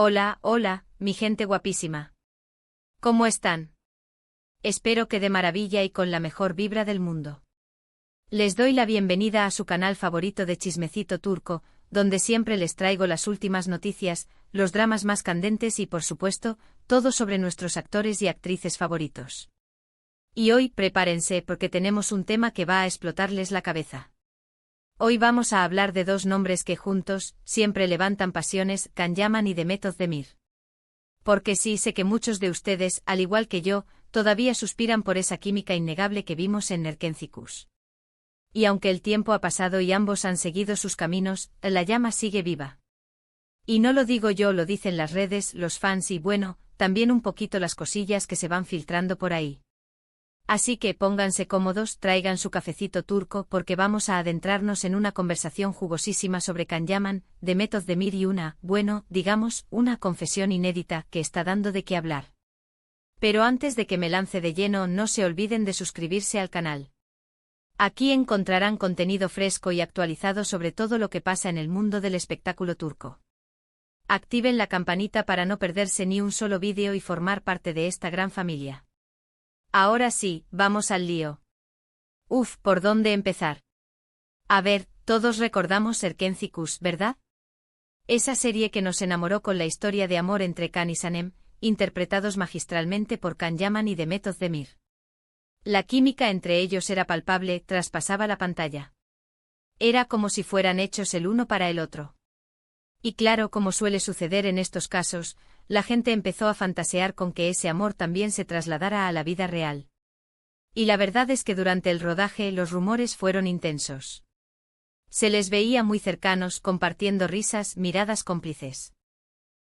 Hola, hola, mi gente guapísima. ¿Cómo están? Espero que de maravilla y con la mejor vibra del mundo. Les doy la bienvenida a su canal favorito de Chismecito Turco, donde siempre les traigo las últimas noticias, los dramas más candentes y por supuesto, todo sobre nuestros actores y actrices favoritos. Y hoy prepárense porque tenemos un tema que va a explotarles la cabeza. Hoy vamos a hablar de dos nombres que juntos siempre levantan pasiones, Can Yaman y Demet Özdemir. Porque sí sé que muchos de ustedes, al igual que yo, todavía suspiran por esa química innegable que vimos en Erkencikus. Y aunque el tiempo ha pasado y ambos han seguido sus caminos, la llama sigue viva. Y no lo digo yo, lo dicen las redes, los fans y bueno, también un poquito las cosillas que se van filtrando por ahí. Así que pónganse cómodos, traigan su cafecito turco porque vamos a adentrarnos en una conversación jugosísima sobre Can Yaman, Demet Özdemir y una confesión inédita que está dando de qué hablar. Pero antes de que me lance de lleno, no se olviden de suscribirse al canal. Aquí encontrarán contenido fresco y actualizado sobre todo lo que pasa en el mundo del espectáculo turco. Activen la campanita para no perderse ni un solo vídeo y formar parte de esta gran familia. Ahora sí, vamos al lío. ¿Por dónde empezar? A ver, todos recordamos Erkencikus, ¿verdad? Esa serie que nos enamoró con la historia de amor entre Can y Sanem, interpretados magistralmente por Can Yaman y Demet Özdemir. La química entre ellos era palpable, traspasaba la pantalla. Era como si fueran hechos el uno para el otro. Y claro, como suele suceder en estos casos, la gente empezó a fantasear con que ese amor también se trasladara a la vida real. Y la verdad es que durante el rodaje los rumores fueron intensos. Se les veía muy cercanos, compartiendo risas, miradas cómplices.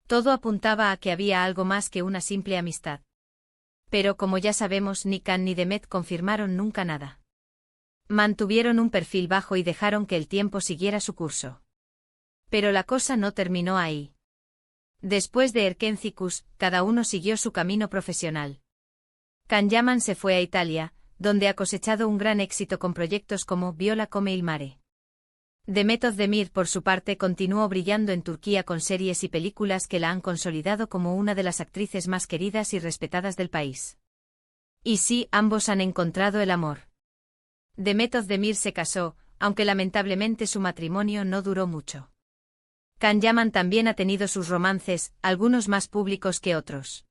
Todo apuntaba a que había algo más que una simple amistad. Pero como ya sabemos, ni Can ni Demet confirmaron nunca nada. Mantuvieron un perfil bajo y dejaron que el tiempo siguiera su curso. Pero la cosa no terminó ahí. Después de Erkencikus, cada uno siguió su camino profesional. Can Yaman se fue a Italia, donde ha cosechado un gran éxito con proyectos como Viola come il mare. Demet Özdemir, por su parte, continuó brillando en Turquía con series y películas que la han consolidado como una de las actrices más queridas y respetadas del país. Y sí, ambos han encontrado el amor. Demet Özdemir se casó, aunque lamentablemente su matrimonio no duró mucho. Can Yaman también ha tenido sus romances, algunos más públicos que otros.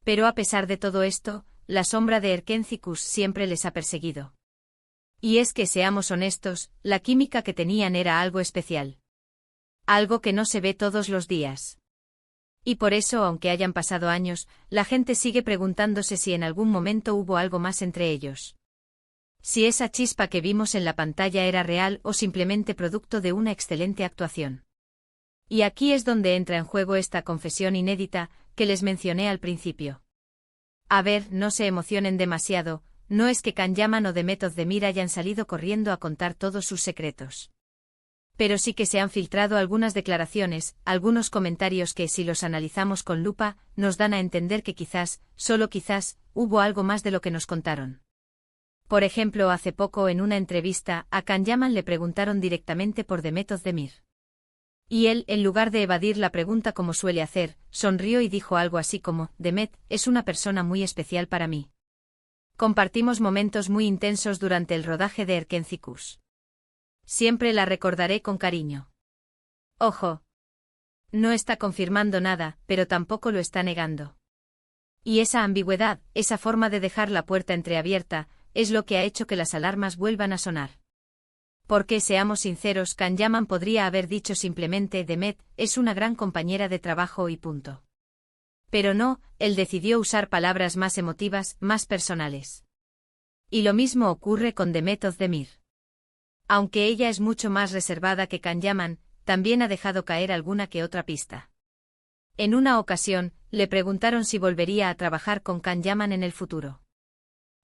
Pero a pesar de todo esto, la sombra de Erkencikus siempre les ha perseguido. Y es que seamos honestos, la química que tenían era algo especial. Algo que no se ve todos los días. Y por eso, aunque hayan pasado años, la gente sigue preguntándose si en algún momento hubo algo más entre ellos. Si esa chispa que vimos en la pantalla era real o simplemente producto de una excelente actuación. Y aquí es donde entra en juego esta confesión inédita, que les mencioné al principio. A ver, no se emocionen demasiado, no es que Can Yaman o Demet Özdemir hayan salido corriendo a contar todos sus secretos. Pero sí que se han filtrado algunas declaraciones, algunos comentarios que si los analizamos con lupa, nos dan a entender que quizás, solo quizás, hubo algo más de lo que nos contaron. Por ejemplo, hace poco en una entrevista, a Can Yaman le preguntaron directamente por Demet Özdemir. Y él, en lugar de evadir la pregunta como suele hacer, sonrió y dijo algo así como, Demet, es una persona muy especial para mí. Compartimos momentos muy intensos durante el rodaje de Erkencikus. Siempre la recordaré con cariño. Ojo. No está confirmando nada, pero tampoco lo está negando. Y esa ambigüedad, esa forma de dejar la puerta entreabierta, es lo que ha hecho que las alarmas vuelvan a sonar. Porque seamos sinceros, Can Yaman podría haber dicho simplemente Demet, es una gran compañera de trabajo y punto. Pero no, él decidió usar palabras más emotivas, más personales. Y lo mismo ocurre con Demet Özdemir. Aunque ella es mucho más reservada que Can Yaman, también ha dejado caer alguna que otra pista. En una ocasión, le preguntaron si volvería a trabajar con Can Yaman en el futuro.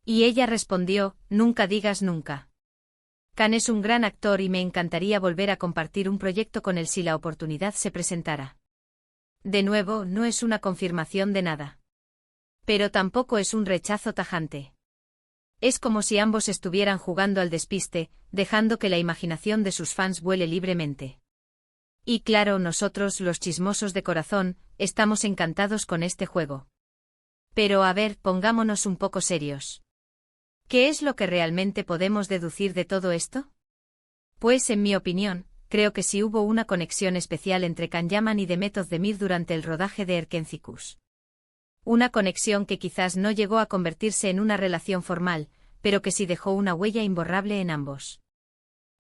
Y ella respondió, nunca digas nunca. Can es un gran actor y me encantaría volver a compartir un proyecto con él si la oportunidad se presentara. De nuevo, no es una confirmación de nada. Pero tampoco es un rechazo tajante. Es como si ambos estuvieran jugando al despiste, dejando que la imaginación de sus fans vuele libremente. Y claro, nosotros, los chismosos de corazón, estamos encantados con este juego. Pero a ver, pongámonos un poco serios. ¿Qué es lo que realmente podemos deducir de todo esto? Pues, en mi opinión, creo que sí hubo una conexión especial entre Can Yaman y Demet Özdemir durante el rodaje de Erkenzicus. Una conexión que quizás no llegó a convertirse en una relación formal, pero que sí dejó una huella imborrable en ambos.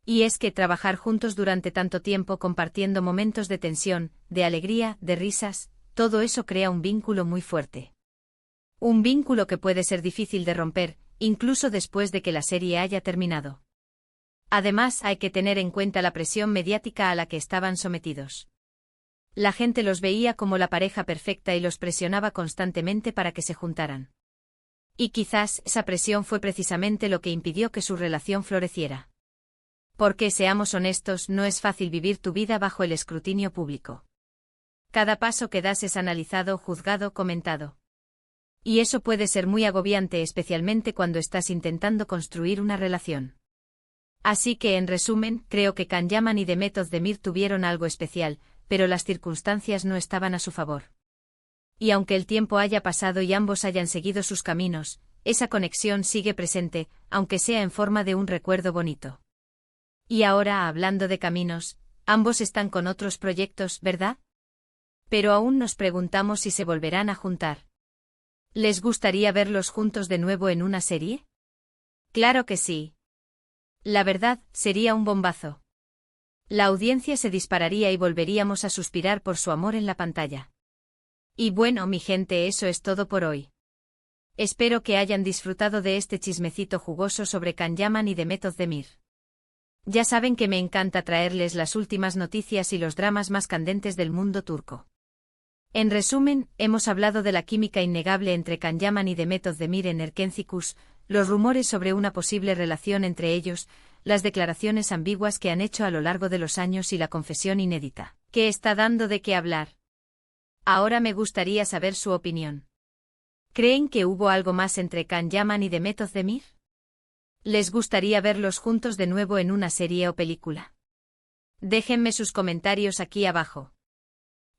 Y es que trabajar juntos durante tanto tiempo compartiendo momentos de tensión, de alegría, de risas, todo eso crea un vínculo muy fuerte. Un vínculo que puede ser difícil de romper, incluso después de que la serie haya terminado. Además, hay que tener en cuenta la presión mediática a la que estaban sometidos. La gente los veía como la pareja perfecta y los presionaba constantemente para que se juntaran. Y quizás esa presión fue precisamente lo que impidió que su relación floreciera. Porque, seamos honestos, no es fácil vivir tu vida bajo el escrutinio público. Cada paso que das es analizado, juzgado, comentado. Y eso puede ser muy agobiante, especialmente cuando estás intentando construir una relación. Así que, en resumen, creo que Can Yaman y Demet Özdemir tuvieron algo especial, pero las circunstancias no estaban a su favor. Y aunque el tiempo haya pasado y ambos hayan seguido sus caminos, esa conexión sigue presente, aunque sea en forma de un recuerdo bonito. Y ahora, hablando de caminos, ambos están con otros proyectos, ¿verdad? Pero aún nos preguntamos si se volverán a juntar. ¿Les gustaría verlos juntos de nuevo en una serie? Claro que sí. La verdad, sería un bombazo. La audiencia se dispararía y volveríamos a suspirar por su amor en la pantalla. Y bueno, mi gente, eso es todo por hoy. Espero que hayan disfrutado de este chismecito jugoso sobre Can Yaman y Demet Özdemir. Ya saben que me encanta traerles las últimas noticias y los dramas más candentes del mundo turco. En resumen, hemos hablado de la química innegable entre Can Yaman y Demet Özdemir en Erkenzicus, los rumores sobre una posible relación entre ellos, las declaraciones ambiguas que han hecho a lo largo de los años y la confesión inédita, que está dando de qué hablar. Ahora me gustaría saber su opinión. ¿Creen que hubo algo más entre Can Yaman y Demet Özdemir? ¿Les gustaría verlos juntos de nuevo en una serie o película? Déjenme sus comentarios aquí abajo.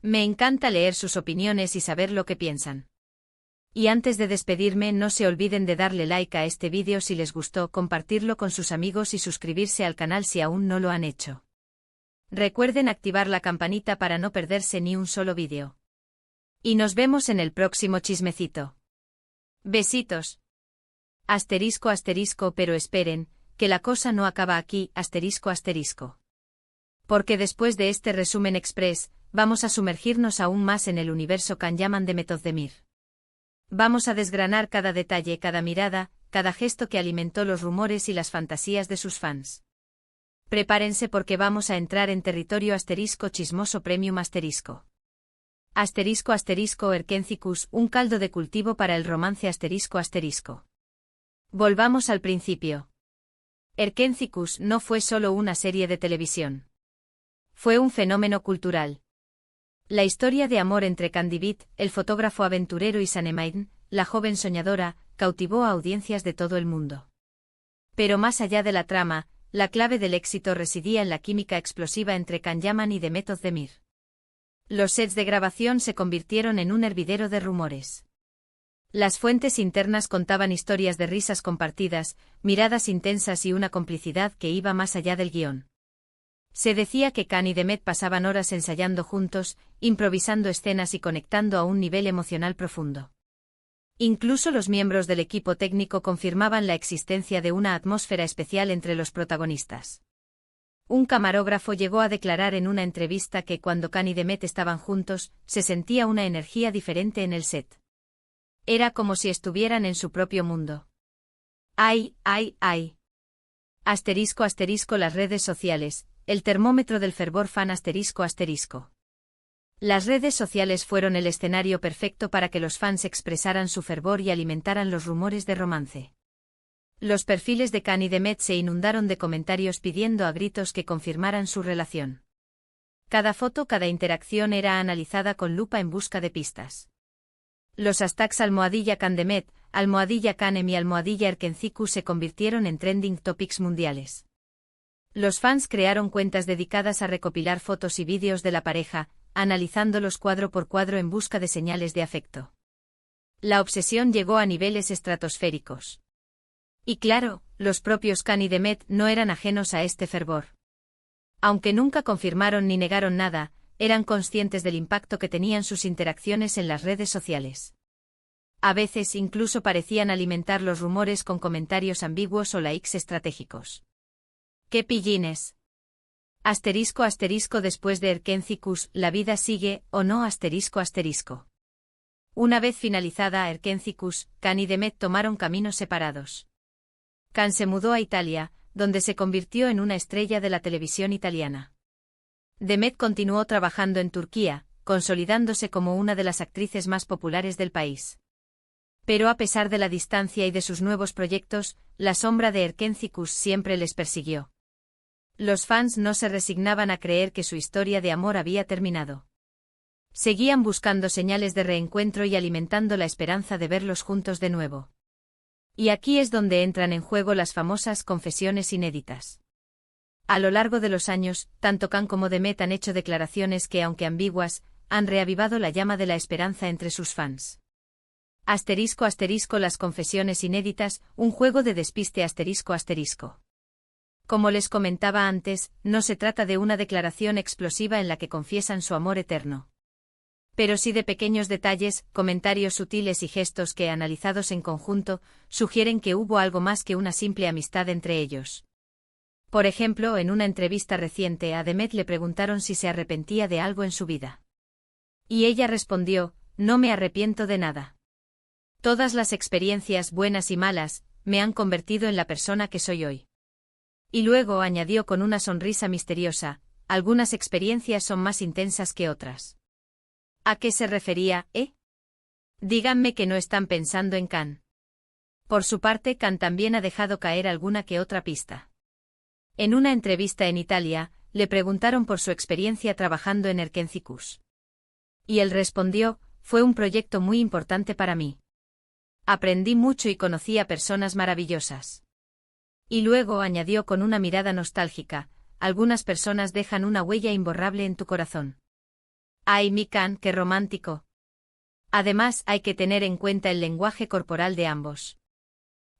Me encanta leer sus opiniones y saber lo que piensan. Y antes de despedirme, no se olviden de darle like a este vídeo si les gustó, compartirlo con sus amigos y suscribirse al canal si aún no lo han hecho. Recuerden activar la campanita para no perderse ni un solo vídeo. Y nos vemos en el próximo chismecito. Besitos. Asterisco asterisco, pero esperen, que la cosa no acaba aquí, asterisco asterisco. Porque después de este resumen express, vamos a sumergirnos aún más en el universo Can Yaman de Demet Özdemir. Vamos a desgranar cada detalle, cada mirada, cada gesto que alimentó los rumores y las fantasías de sus fans. Prepárense porque vamos a entrar en territorio asterisco chismoso premium asterisco. Asterisco asterisco Erkenzicus, un caldo de cultivo para el romance asterisco asterisco. Volvamos al principio. Erkenzicus no fue solo una serie de televisión. Fue un fenómeno cultural. La historia de amor entre Candibit, el fotógrafo aventurero, y Sanemaiden, la joven soñadora, cautivó a audiencias de todo el mundo. Pero más allá de la trama, la clave del éxito residía en la química explosiva entre Can Yaman y Demet Özdemir. Los sets de grabación se convirtieron en un hervidero de rumores. Las fuentes internas contaban historias de risas compartidas, miradas intensas y una complicidad que iba más allá del guión. Se decía que Can y Demet pasaban horas ensayando juntos, improvisando escenas y conectando a un nivel emocional profundo. Incluso los miembros del equipo técnico confirmaban la existencia de una atmósfera especial entre los protagonistas. Un camarógrafo llegó a declarar en una entrevista que cuando Can y Demet estaban juntos, se sentía una energía diferente en el set. Era como si estuvieran en su propio mundo. ¡Ay, ay, ay! Asterisco asterisco las redes sociales, el termómetro del fervor fan asterisco asterisco. Las redes sociales fueron el escenario perfecto para que los fans expresaran su fervor y alimentaran los rumores de romance. Los perfiles de Can y Demet se inundaron de comentarios pidiendo a gritos que confirmaran su relación. Cada foto, cada interacción era analizada con lupa en busca de pistas. Los hashtags #CanDemet, #CanEm y #Erkenzicus se convirtieron en trending topics mundiales. Los fans crearon cuentas dedicadas a recopilar fotos y vídeos de la pareja, analizándolos cuadro por cuadro en busca de señales de afecto. La obsesión llegó a niveles estratosféricos. Y claro, los propios Khan y Demet no eran ajenos a este fervor. Aunque nunca confirmaron ni negaron nada, eran conscientes del impacto que tenían sus interacciones en las redes sociales. A veces incluso parecían alimentar los rumores con comentarios ambiguos o likes estratégicos. ¡Qué pillines! Asterisco asterisco después de Erkencicus, la vida sigue, o no asterisco asterisco. Una vez finalizada Erkencicus, Khan y Demet tomaron caminos separados. Khan se mudó a Italia, donde se convirtió en una estrella de la televisión italiana. Demet continuó trabajando en Turquía, consolidándose como una de las actrices más populares del país. Pero a pesar de la distancia y de sus nuevos proyectos, la sombra de Erkencicus siempre les persiguió. Los fans no se resignaban a creer que su historia de amor había terminado. Seguían buscando señales de reencuentro y alimentando la esperanza de verlos juntos de nuevo. Y aquí es donde entran en juego las famosas confesiones inéditas. A lo largo de los años, tanto Khan como Demet han hecho declaraciones que, aunque ambiguas, han reavivado la llama de la esperanza entre sus fans. Asterisco asterisco las confesiones inéditas, un juego de despiste asterisco asterisco. Como les comentaba antes, no se trata de una declaración explosiva en la que confiesan su amor eterno. Pero sí de pequeños detalles, comentarios sutiles y gestos que, analizados en conjunto, sugieren que hubo algo más que una simple amistad entre ellos. Por ejemplo, en una entrevista reciente a Demet le preguntaron si se arrepentía de algo en su vida. Y ella respondió: no me arrepiento de nada. Todas las experiencias buenas y malas, me han convertido en la persona que soy hoy. Y luego añadió con una sonrisa misteriosa: algunas experiencias son más intensas que otras. ¿A qué se refería, Díganme que no están pensando en Khan. Por su parte, Khan también ha dejado caer alguna que otra pista. En una entrevista en Italia, le preguntaron por su experiencia trabajando en Erkencicus. Y él respondió: fue un proyecto muy importante para mí. Aprendí mucho y conocí a personas maravillosas. Y luego añadió con una mirada nostálgica: algunas personas dejan una huella imborrable en tu corazón. ¡Ay, mi Khan, qué romántico! Además, hay que tener en cuenta el lenguaje corporal de ambos.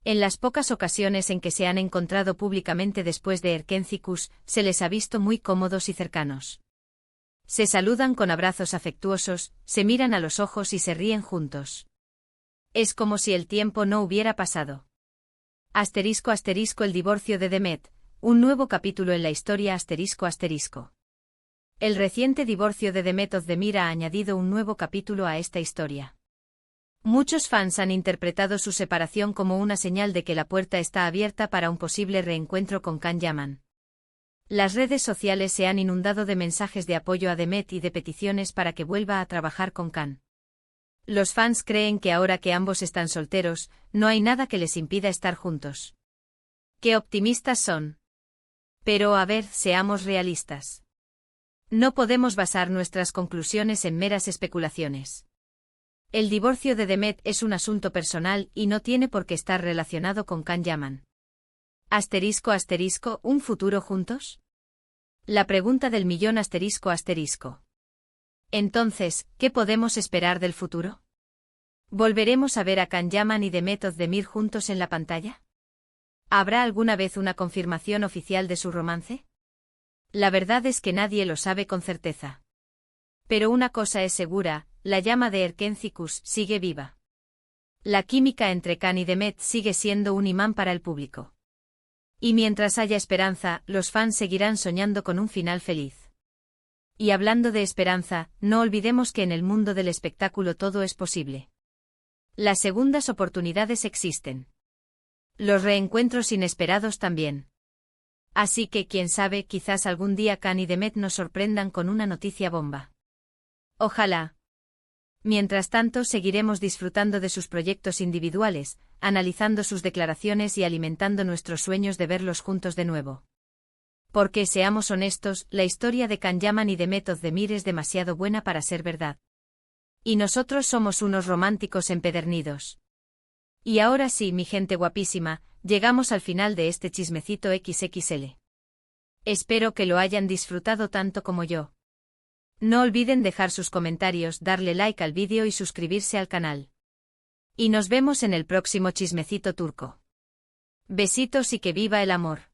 En las pocas ocasiones en que se han encontrado públicamente después de Erkencicus, se les ha visto muy cómodos y cercanos. Se saludan con abrazos afectuosos, se miran a los ojos y se ríen juntos. Es como si el tiempo no hubiera pasado. Asterisco asterisco el divorcio de Demet, un nuevo capítulo en la historia asterisco asterisco. El reciente divorcio de Demet Özdemir ha añadido un nuevo capítulo a esta historia. Muchos fans han interpretado su separación como una señal de que la puerta está abierta para un posible reencuentro con Can Yaman. Las redes sociales se han inundado de mensajes de apoyo a Demet y de peticiones para que vuelva a trabajar con Can. Los fans creen que ahora que ambos están solteros, no hay nada que les impida estar juntos. ¡Qué optimistas son! Pero a ver, seamos realistas. No podemos basar nuestras conclusiones en meras especulaciones. El divorcio de Demet es un asunto personal y no tiene por qué estar relacionado con Can Yaman. Asterisco asterisco, ¿un futuro juntos? La pregunta del millón asterisco asterisco. Entonces, ¿qué podemos esperar del futuro? ¿Volveremos a ver a Can Yaman y Demet Özdemir juntos en la pantalla? ¿Habrá alguna vez una confirmación oficial de su romance? La verdad es que nadie lo sabe con certeza. Pero una cosa es segura, la llama de Erkencicus sigue viva. La química entre Can y Demet sigue siendo un imán para el público. Y mientras haya esperanza, los fans seguirán soñando con un final feliz. Y hablando de esperanza, no olvidemos que en el mundo del espectáculo todo es posible. Las segundas oportunidades existen. Los reencuentros inesperados también. Así que quién sabe, quizás algún día Can y Demet nos sorprendan con una noticia bomba. Ojalá. Mientras tanto, seguiremos disfrutando de sus proyectos individuales, analizando sus declaraciones y alimentando nuestros sueños de verlos juntos de nuevo. Porque, seamos honestos, la historia de Can Yaman y Demet Özdemir es demasiado buena para ser verdad. Y nosotros somos unos románticos empedernidos. Y ahora sí, mi gente guapísima, llegamos al final de este chismecito XXL. Espero que lo hayan disfrutado tanto como yo. No olviden dejar sus comentarios, darle like al vídeo y suscribirse al canal. Y nos vemos en el próximo chismecito turco. Besitos y que viva el amor.